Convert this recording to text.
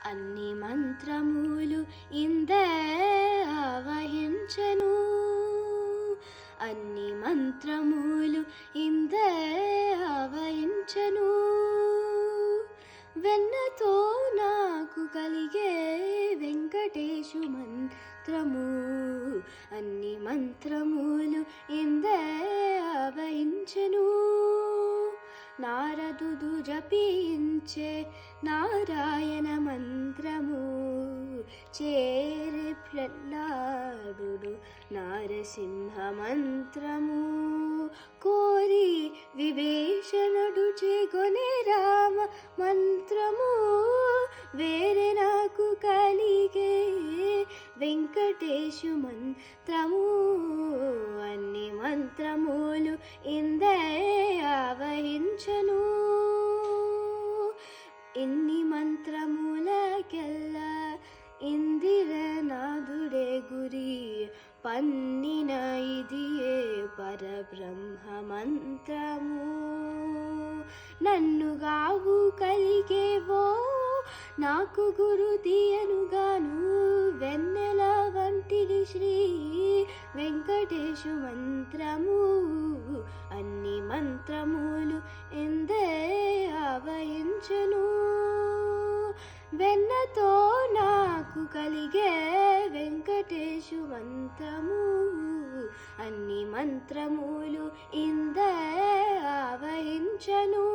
అన్ని మంత్రములు ఇందే ఆవహించెను, అన్ని మంత్రములు ఇందే ఆవహించెను. వెన్నతో నాకు కలిగే వెంకటేశు మంత్రము, అన్ని మంత్రములు ఇందే ఆవహించెను. నారదుడు జపించే నారాయణ మంత్రము, చేరి ప్రహ్లాదుడు నారసింహ మంత్రము, కోరి విభీషణుడు చేకొనే రామ మంత్రము. వేరే నాకు కలిగే వెంకటేశు మంత్రము, అన్ని మంత్రములు ఇందే ఆవహించను. ఇన్ని మంత్రములకెల్లా ఇందిరనాథుడే గురి, పన్నిన ఇదియే పరబ్రహ్మ మంత్రము. నన్ను గావు కలిగేవో నాకు గురు తీయనుగాను, వెన్నెల వంటిది శ్రీ వెంకటేశు మంత్రము, అన్ని మంత్రములు ఎందే ఆవహించను. వెన్నతో నాకు కలిగే వెంకటేశు మంత్రము, అన్ని మంత్రములు ఇందే ఆవహించను.